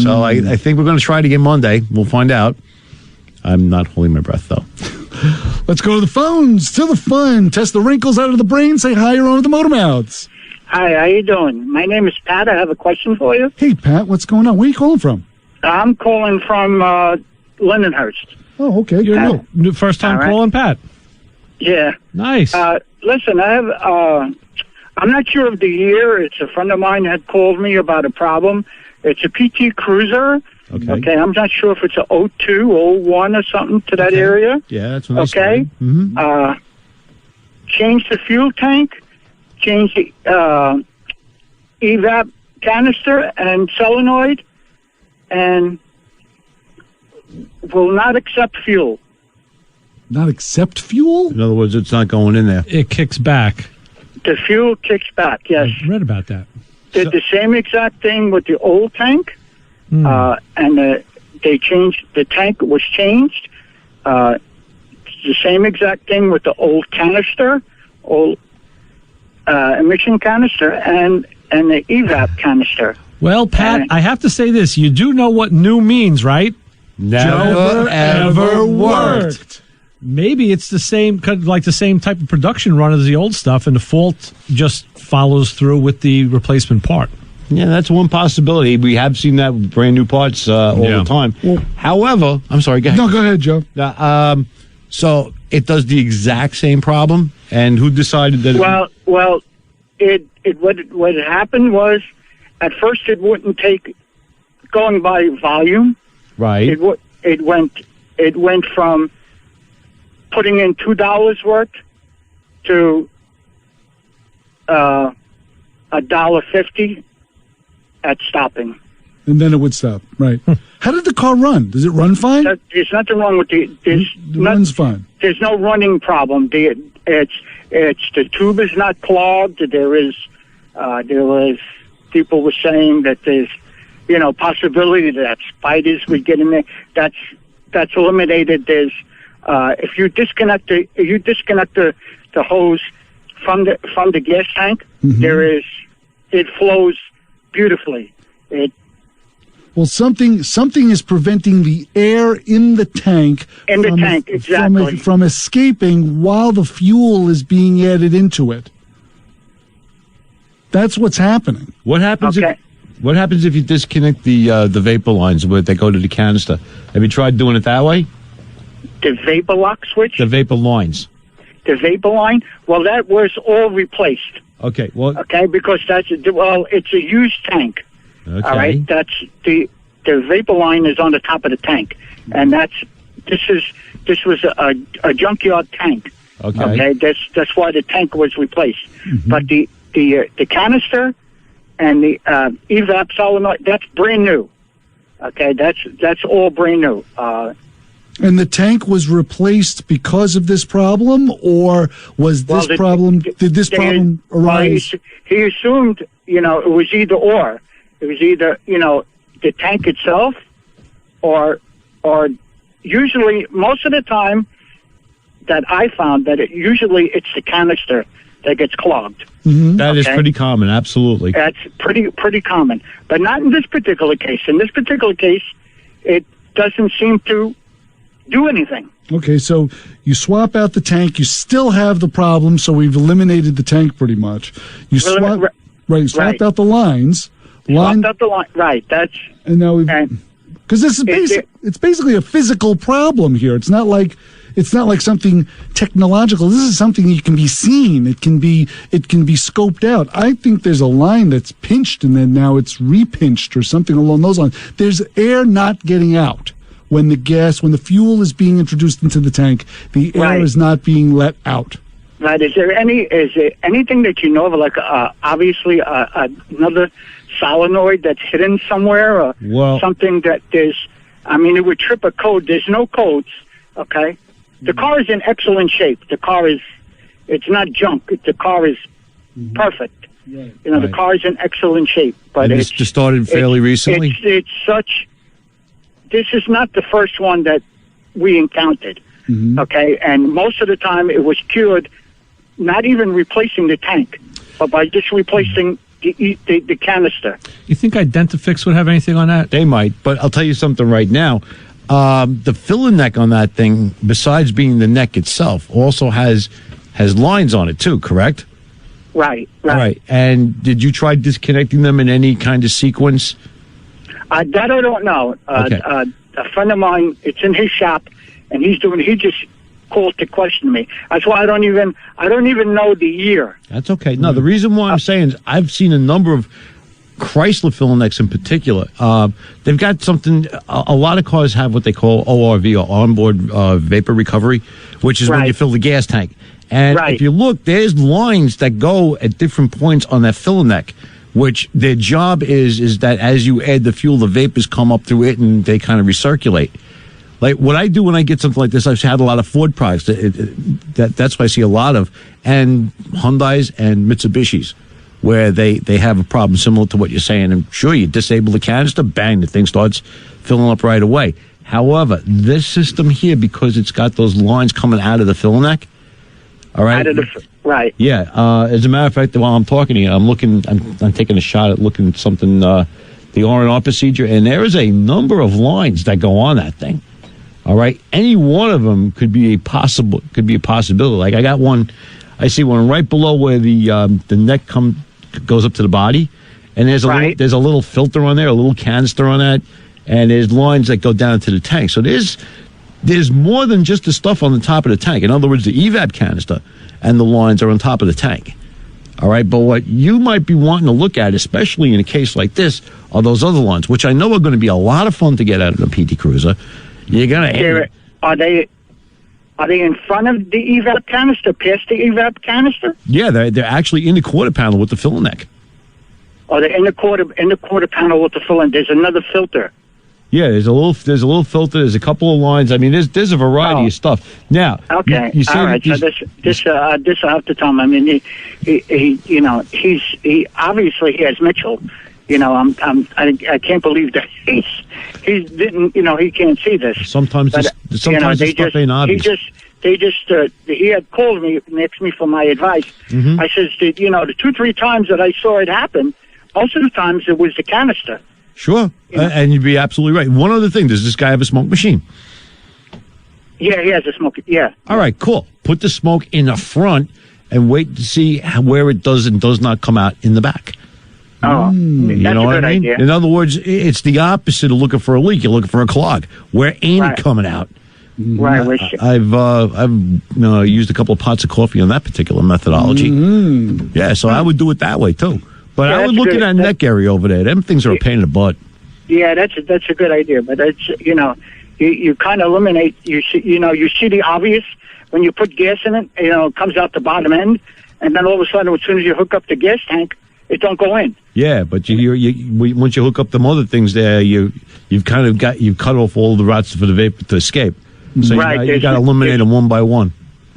So I think we're going to try it again Monday. We'll find out. I'm not holding my breath, though. Let's go to the phones, to the fun. Test the wrinkles out of the brain. Say hi, you're on with the Motor Mouths. Hi, how you doing? My name is Pat. I have a question for you. Hey, Pat, what's going on? Where are you calling from? I'm calling from Lindenhurst. Oh, okay. You're new first time calling, Pat. Yeah. Nice. Listen, I have, I'm not sure of the year. It's a friend of mine had called me about a problem. It's a PT Cruiser. Okay. I'm not sure if it's a 02, 01 or something to that area. Yeah, that's what I started. Change the fuel tank, change the evap canister and solenoid, and will not accept fuel. Not accept fuel? In other words, it's not going in there. It kicks back. The fuel kicks back, yes. I read about that. Did the same exact thing with the old tank, and they changed, the tank was changed. The same exact thing with the old canister, old emission canister, and the evap canister. Well, Pat, I have to say this. You do know what new means, right? Never, ever worked. Maybe it's the same type of production run as the old stuff, and the fault just follows through with the replacement part. Yeah, that's one possibility. We have seen that with brand new parts all the time. Well, however, I'm sorry, go ahead. No, go ahead, Joe. So it does the exact same problem, and who decided that? What happened was, at first it wouldn't take going by volume. Right. It went from putting in $2 worth to $1.50 at stopping. And then it would stop. Right. How did the car run? Does it run fine? There's nothing wrong with It runs fine. There's no running problem. It's the tube is not clogged. There was people were saying that there's possibility that spiders would get in there. That's eliminated. There's if you disconnect the hose from the gas tank, it flows beautifully. Well, something is preventing the air in the tank from escaping while the fuel is being added into it. That's what's happening. What happens if you disconnect the vapor lines where they go to the canister? Have you tried doing it that way? The vapor lock switch? The vapor lines. The vapor line? Well, that was all replaced. Okay. Well. Okay, because it's a used tank. Okay. All right. That's the vapor line is on the top of the tank, and this was a junkyard tank. Okay. That's why the tank was replaced. But the canister and the evap solenoid, that's brand new. Okay, that's all brand new. And the tank was replaced because of this problem, or was this problem? Did this problem arise? He assumed, it was either or. It was either, the tank itself, or usually most of the time that I found that usually it's the canister that gets clogged. That is pretty common, absolutely. That's pretty common, but not in this particular case. In this particular case, it doesn't seem to do anything. Okay, so you swap out the tank, you still have the problem, so we've eliminated the tank pretty much. You swapped out the lines. Swapped out the line, right, and now we've... Because this is it's basically a physical problem here. It's not like something technological. This is something that can be seen. It can be scoped out. I think there's a line that's pinched and then now it's repinched or something along those lines. There's air not getting out when the fuel is being introduced into the tank. The air is not being let out. Right. Is there anything that you know of, like obviously another solenoid that's hidden somewhere, or something that there's? I mean, it would trip a code. There's no codes. Okay. The car is in excellent shape. It's not junk. The car is perfect. Right. The car is in excellent shape. But it's just started fairly recently. This is not the first one that we encountered. Okay, and most of the time it was cured, not even replacing the tank, but by just replacing the canister. You think Identifix would have anything on that? They might, but I'll tell you something right now. The filling neck on that thing, besides being the neck itself, also has lines on it too, correct? Right. Right. And did you try disconnecting them in any kind of sequence? That I don't know. Okay. A friend of mine, it's in his shop, and he just called to question me. That's why I don't even know the year. That's okay. No, the reason why I'm saying is I've seen a number of Chrysler filling necks in particular. They've got something. A lot of cars have what they call ORV, or onboard vapor recovery, which is when you fill the gas tank. And if you look, there's lines that go at different points on that filling neck, which their job is that as you add the fuel, the vapors come up through it and they kind of recirculate. Like what I do when I get something like this, I've had a lot of Ford products. That's what I see a lot of, and Hyundais and Mitsubishis, where they have a problem similar to what you're saying. And sure, you disable the canister, bang, the thing starts filling up right away. However, this system here, because it's got those lines coming out of the filling neck, all right? Right. Yeah. As a matter of fact, while I'm talking to you, I'm taking a shot at looking at something, the R&R procedure, and there is a number of lines that go on that thing. All right. Any one of them could be a possibility. Like I got one, I see one right below where the neck goes up to the body, and there's a little filter on there, a little canister on that, and there's lines that go down to the tank. So there's more than just the stuff on the top of the tank. In other words, the evap canister and the lines are on top of the tank. All right, but what you might be wanting to look at, especially in a case like this, are those other lines, which I know are going to be a lot of fun to get out of the PT Cruiser. You're gonna are they in front of the evap canister, past the evap canister? Yeah, they're actually in the quarter panel with the filling neck. or the inner quarter panel with the filling. There's another filter. Yeah, there's a little filter. There's a couple of lines. I mean, there's a variety of stuff. Now, okay, you all right. So this I have to tell him. I mean, he obviously he has Mitchell. You know, I can't believe that he didn't. You know, he can't see this. Sometimes this stuff ain't obvious. He had called me and asked me for my advice. Mm-hmm. I says, the 2-3 times that I saw it happen, most of the times it was the canister. Sure, and you'd be absolutely right. One other thing, does this guy have a smoke machine? Yeah, he has a smoke. Yeah. All right, cool. Put the smoke in the front and wait to see where it does and does not come out in the back. Oh, you that's know a what good I mean? idea. In other words, it's the opposite of looking for a leak. You're looking for a clog. Where ain't it coming out? Right. I've used a couple of pots of coffee on that particular methodology. Yeah, so I would do it that way too. But I would look at that neck area over there. Them things are a pain in the butt. Yeah, that's a good idea. But it's you kind of eliminate. You see the obvious when you put gas in it. It comes out the bottom end, and then all of a sudden, as soon as you hook up the gas tank, it don't go in. Yeah, but once you hook up them other things there, you've cut off all the routes for the vapor to escape. So you got to eliminate them one by one.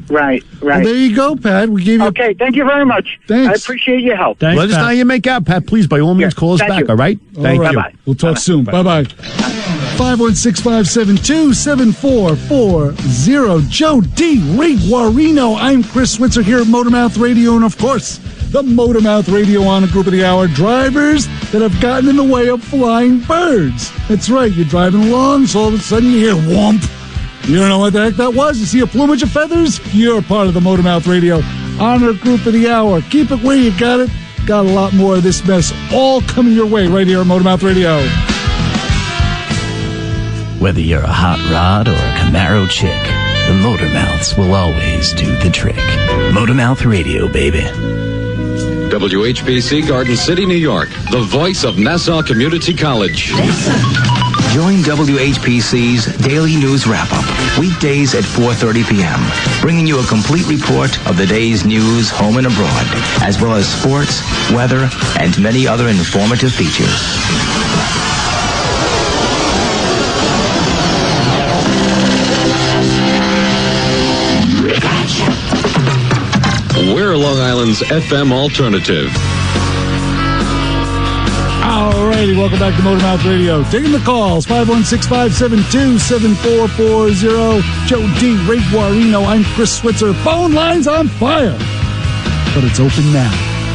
Right. Well, there you go, Pat. We gave you. Okay, thank you very much. Thanks. I appreciate your help. Let us know how you make out, Pat. Please, by all means, call us thank back. you. All right. Thank you. Bye-bye. We'll talk soon. Bye-bye. 516-572-7440. Joe D. Ray Guarino. I'm Chris Switzer here at Motormouth Radio, and of course, the Motormouth Radio on a Group of the Hour. Drivers that have gotten in the way of flying birds. That's right. You're driving along, so all of a sudden you hear whomp. You don't know what the heck that was? You see a plumage of feathers? You're part of the Motormouth Radio Honor Group of the Hour. Keep it where you got it. Got a lot more of this mess all coming your way right here at Motormouth Radio. Whether you're a hot rod or a Camaro chick, the Motormouths will always do the trick. Motormouth Radio, baby. WHPC, Garden City, New York, the voice of Nassau Community College. Join WHPC's Daily News Wrap-Up, weekdays at 4:30 p.m., bringing you a complete report of the day's news home and abroad, as well as sports, weather, and many other informative features. We're Long Island's FM alternative. Alrighty, welcome back to Motormouth Radio. Taking the calls, 516-572-7440. Joe D. Ray Guarino. I'm Chris Switzer. Phone lines on fire. But it's open now.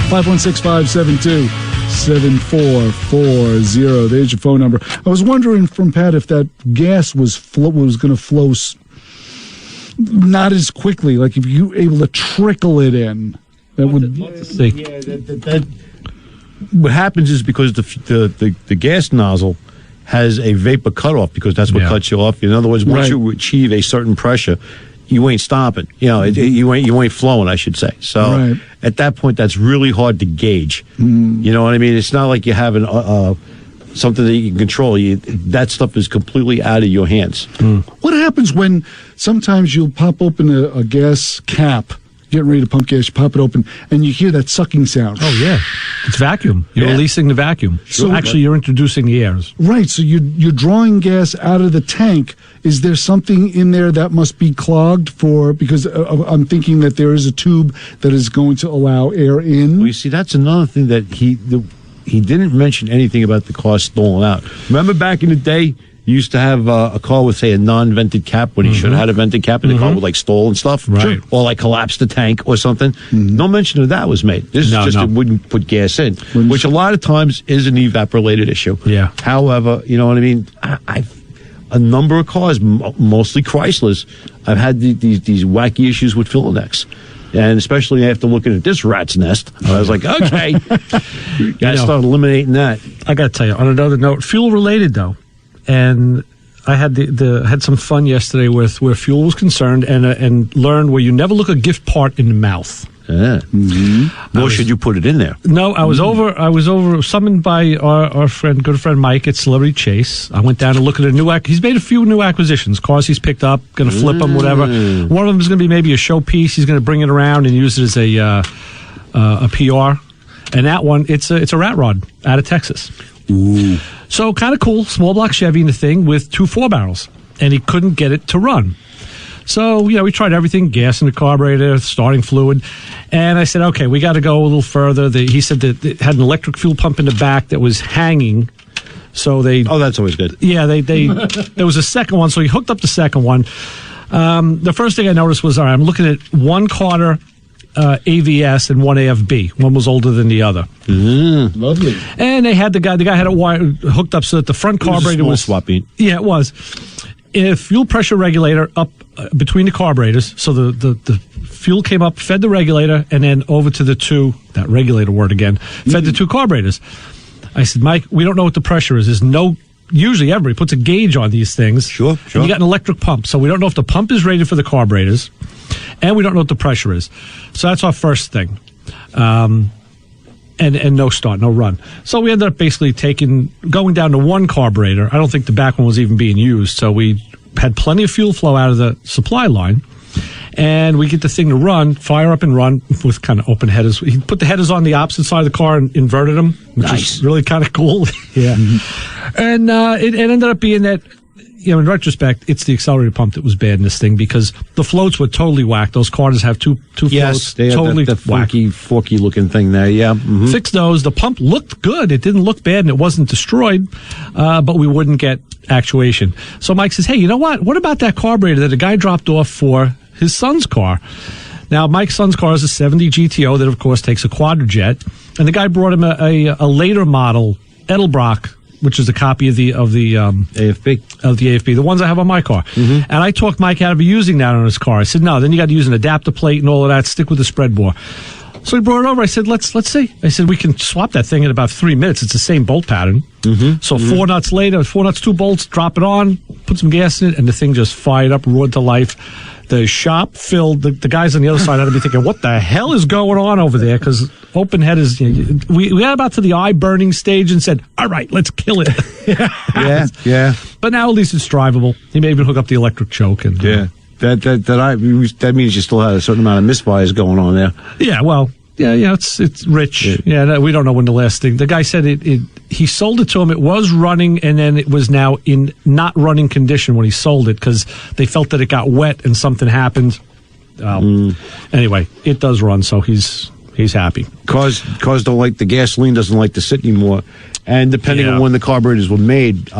516-572-7440. There's your phone number. I was wondering from Pat if that gas was going to flow not as quickly, like if you were able to trickle it in. That would... What happens is because the gas nozzle has a vapor cutoff, because that's what cuts you off. In other words, once you achieve a certain pressure, you ain't stopping. You ain't flowing, I should say. So at that point, that's really hard to gauge. You know what I mean? It's not like you have something that you can control. That stuff is completely out of your hands. What happens when sometimes you'll pop open a gas cap, getting ready to pump gas, you pop it open, and you hear that sucking sound? Oh, yeah. It's vacuum. You're releasing the vacuum. So actually, you're introducing the airs. Right. So you're drawing gas out of the tank. Is there something in there that must be clogged because I'm thinking that there is a tube that is going to allow air in? Well, you see, that's another thing that he didn't mention anything about the car stalling out. Remember back in the day, you used to have a car with, say, a non-vented cap when he should have had a vented cap, and the car would, like, stall and stuff. Right. Or, like, collapse the tank or something. No mention of that was made. This is just it wouldn't put gas in, which a lot of times is an evap-related issue. Yeah. However, you know what I mean? A number of cars, mostly Chryslers, I've had these wacky issues with filler necks. And especially after looking at this rat's nest, I was like, okay, gotta start eliminating that. I gotta tell you, on another note, fuel related though, and I had had some fun yesterday with where fuel was concerned, and learned where you never look a gift part in the mouth. Yeah. Nor should you put it in there. No, I was over summoned by our good friend Mike at Celebrity Chase. I went down to look at he's made a few new acquisitions, cars he's picked up, going to flip them, whatever. One of them is going to be maybe a showpiece. He's going to bring it around and use it as a PR. And that one, it's a rat rod out of Texas. Ooh. So kind of cool, small block Chevy in the thing with 2 4-barrels. And he couldn't get it to run. So, we tried everything, gas in the carburetor, starting fluid. And I said, okay, we got to go a little further. He said that it had an electric fuel pump in the back that was hanging. So Oh, that's always good. Yeah, there was a second one, so he hooked up the second one. The first thing I noticed was, all right, I'm looking at one Carter AVS and one AFB. One was older than the other. Lovely. And they had the guy had it hooked up so that the front carburetor was swapping. Yeah, it was. A fuel pressure regulator up between the carburetors, so the fuel came up, fed the regulator, and then over to that regulator word again, fed the 2 carburetors. I said, Mike, we don't know what the pressure is. Usually everybody puts a gauge on these things. Sure. And you got an electric pump, so we don't know if the pump is rated for the carburetors, and we don't know what the pressure is. So that's our first thing. And no start, no run. So we ended up basically going down to one carburetor. I don't think the back one was even being used. So we had plenty of fuel flow out of the supply line. And we get the thing to run, fire up and run with kind of open headers. He put the headers on the opposite side of the car and inverted them, which is really kind of cool. Yeah. And it ended up being that, in retrospect, it's the accelerator pump that was bad in this thing because the floats were totally whacked. Those Carters have two floats. They totally the funky, forky looking thing there. Yeah. Mm-hmm. Fixed those. The pump looked good. It didn't look bad and it wasn't destroyed, but we wouldn't get actuation. So Mike says, hey, you know what? What about that carburetor that a guy dropped off for his son's car? Now, Mike's son's car is a 70 GTO that, of course, takes a Quadrajet. And the guy brought him a later model Edelbrock, which is a copy of the AFB. Of the AFB, the ones I have on my car. Mm-hmm. And I talked Mike out of using that on his car. I said, no, then you got to use an adapter plate and all of that. Stick with the spread bore. So he brought it over. I said, let's see. I said, we can swap that thing in about 3 minutes. It's the same bolt pattern. Mm-hmm. So 4 nuts later, 4 nuts, 2 bolts, drop it on, put some gas in it, and the thing just fired up, roared to life. The shop filled. The guys on the other side had to be thinking, what the hell is going on over there? Because open head is, we got about to the eye-burning stage and said, all right, let's kill it. Yeah. But now at least it's drivable. He may even hook up the electric choke. And That means you still had a certain amount of misfires going on there. Yeah, well, it's rich. Yeah, we don't know when the last thing. The guy said he sold it to him. It was running, and then it was now in not running condition when he sold it because they felt that it got wet and something happened. Anyway, it does run, so he's happy. Cars don't like the gasoline doesn't like to sit anymore, and depending on when the carburetors were made.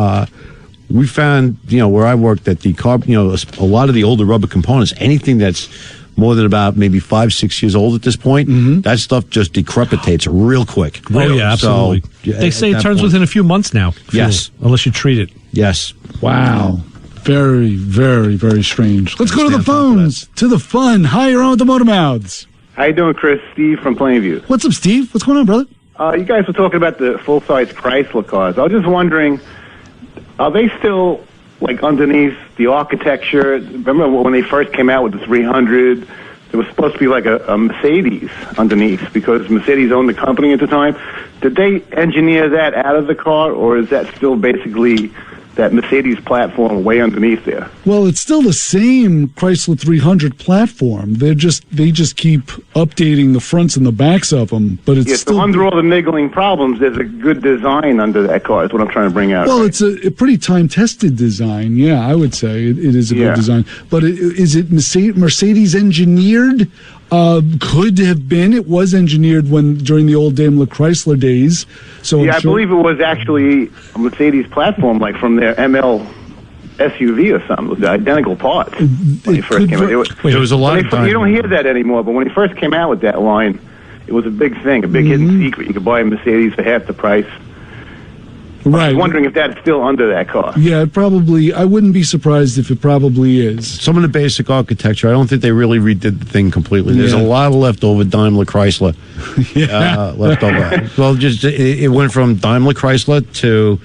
We found, where I worked, that a lot of the older rubber components, anything that's more than about maybe 5-6 years old at this point, that stuff just decrepitates real quick. Oh, yeah, absolutely. So, they say it turns within a few months now. Yes. Unless you treat it. Yes. Wow. Very, very, very strange. Let's go to the phones, to the fun. Hi, you're on with the Motor Mouths. How you doing, Chris? Steve from Plainview. What's up, Steve? What's going on, brother? You guys were talking about the full-size Chrysler cars. I was just wondering, are they still underneath the architecture? Remember when they first came out with the 300, there was supposed to be like a Mercedes underneath because Mercedes owned the company at the time. Did they engineer that out of the car, or is that still basically that Mercedes platform way underneath there? Well, it's still the same Chrysler 300 platform. They just keep updating the fronts and the backs of them, but it's still... So under all the niggling problems, there's a good design under that car, is what I'm trying to bring out. Well, it's a pretty time-tested design, yeah, I would say. It is a good design. But is it Mercedes engineered? Could have been. It was engineered during the old Daimler Chrysler days. So I believe it was actually a Mercedes platform, like from their ML SUV or something, with the identical parts when he first came out. There was a lot of time. You don't hear that anymore, but when he first came out with that line, it was a big thing, a big hidden secret. You could buy a Mercedes for half the price. Right. I was wondering if that's still under that car. Yeah, I wouldn't be surprised if it probably is. Some of the basic architecture, I don't think they really redid the thing completely. There's a lot of leftover Daimler Chrysler leftover. Well, it went from Daimler Chrysler to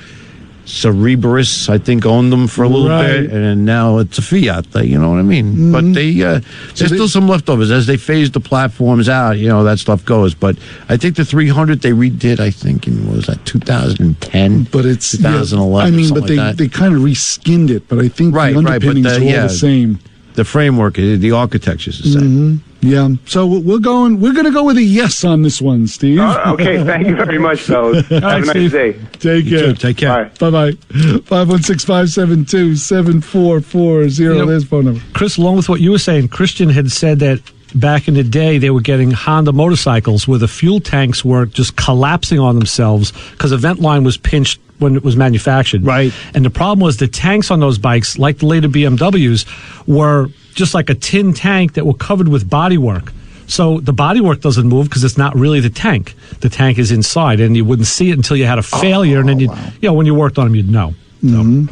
Cerebrus, I think, owned them for a little bit, and now it's a Fiat. You know what I mean? But there's still some leftovers. As they phase the platforms out, that stuff goes. But I think the 300 they redid, I think, in, what was that, 2010? But it's 2011. But they kind of reskinned it. But I think the underpinnings are all the same. The framework, the architecture is the same. Yeah, so we're going to go with a yes on this one, Steve. Okay, thank you very much, fellas. Have a nice Steve. day. Take care. Too. Take care. Bye-bye. 516-572-7440. There's phone number. Chris, along with what you were saying, Christian had said that back in the day they were getting Honda motorcycles where the fuel tanks were just collapsing on themselves because the vent line was pinched when it was manufactured. Right. And the problem was the tanks on those bikes, like the later BMWs, were just like a tin tank that were covered with bodywork. So the bodywork doesn't move because it's not really the tank. The tank is inside, and you wouldn't see it until you had a failure, and then when you worked on them, you'd know. Mm-hmm.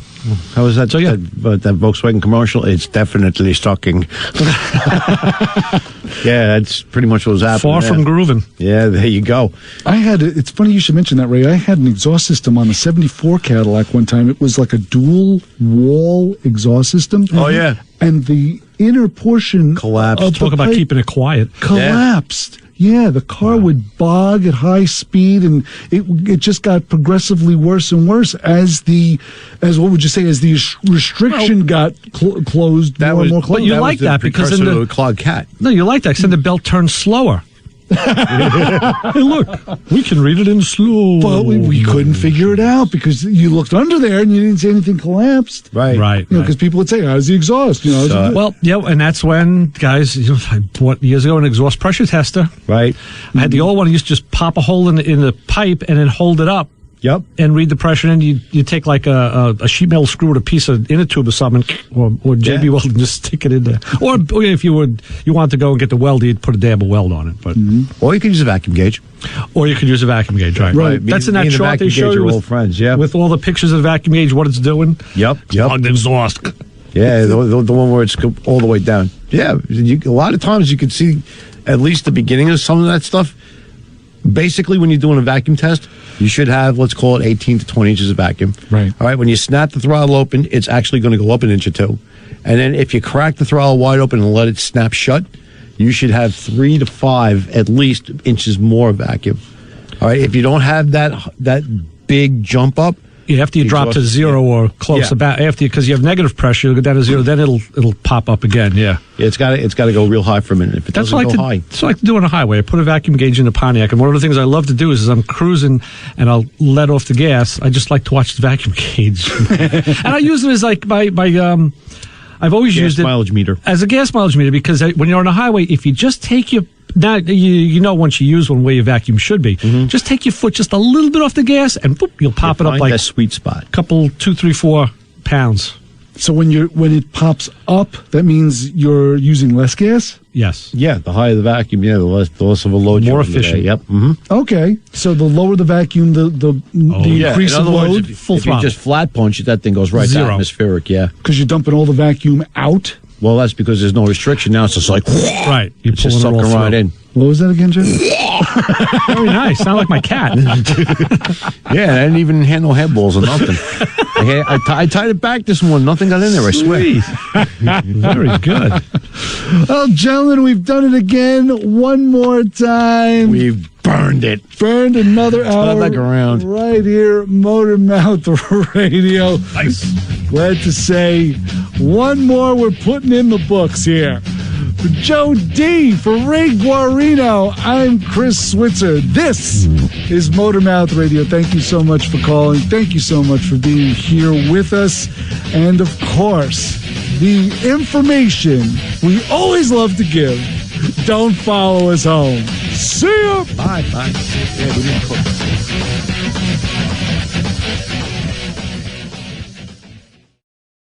How was that? So that Volkswagen commercial? It's definitely stocking. Yeah, that's pretty much what was happening. Far from grooving. Yeah, there you go. It's funny you should mention that, Ray. I had an exhaust system on a 74 Cadillac one time. It was like a dual wall exhaust system. Oh, yeah. And the inner portion collapsed. Talk about keeping it quiet. Collapsed. Yeah, the car would bog at high speed, and it just got progressively worse and worse as the restriction got closed more and more closed. But you like that because in the clogged cat. No, you like that because then the belt turns slower. Hey, look, we can read it in slow. But we couldn't figure it out because you looked under there and you didn't see anything collapsed. Right. Because people would say, "How's the exhaust?" And that's when guys, I bought years ago an exhaust pressure tester. Right. I had the old one. I used to just pop a hole in the pipe and then hold it up. Yep. And read the pressure, and you take like a sheet metal screw with a piece of inner tube or something, or JB weld and just stick it in there. Or if you want to go and get the weld, you'd put a dab of weld on it. But or you could use a vacuum gauge. Or you could use a vacuum gauge, right? That's in that chart they show you with all the pictures of the vacuum gauge, what it's doing. Yep. Plugged exhaust. Yeah, the one where it's all the way down. Yeah, a lot of times you can see at least the beginning of some of that stuff. Basically, when you're doing a vacuum test, you should have, let's call it 18 to 20 inches of vacuum. Right. All right, when you snap the throttle open, it's actually going to go up an inch or two. And then if you crack the throttle wide open and let it snap shut, you should have 3 to 5 at least inches more vacuum. All right, if you don't have that big jump up, after you drop to zero or close about because you have negative pressure, you'll go down to zero, then it'll pop up again. Yeah, it's got to go real high for a minute. If it doesn't go high, that's what I like to do on a highway. I put a vacuum gauge in the Pontiac, and one of the things I love to do is I'm cruising and I'll let off the gas. I just like to watch the vacuum gauge, and I use it as like my I've always used it mileage meter as a gas mileage meter because when you're on a highway, if you just take your once you use one where your vacuum should be, just take your foot just a little bit off the gas and boop, you'll pop it up like that sweet spot. Couple 2, 3, 4 pounds. So when it pops up, that means you're using less gas? Yes. Yeah, the higher the vacuum, the less of a load. More efficient. Yep. Okay. So the lower the vacuum, the increase of load. If you just flat punch it, that thing goes right to atmospheric. Yeah. Because you're dumping all the vacuum out. Well, that's because there's no restriction now. It's just like right. You're just sucking right in. What was that again, Jim? Very nice. Sound like my cat. Yeah, I didn't even handle headballs or nothing. I tied it back this morning. Nothing got in there, I swear. Very good. Well, gentlemen, we've done it again. One more time. We've burned it. Burned another hour. Back around. Right here, Motor Mouth Radio. Nice. Glad to say one more we're putting in the books here. For Joe D, for Ray Guarino, I'm Chris Switzer. This is Motor Mouth Radio. Thank you so much for calling. Thank you so much for being here with us. And of course, the information we always love to give. Don't follow us home. See ya. Bye. Yeah, we didn't cook.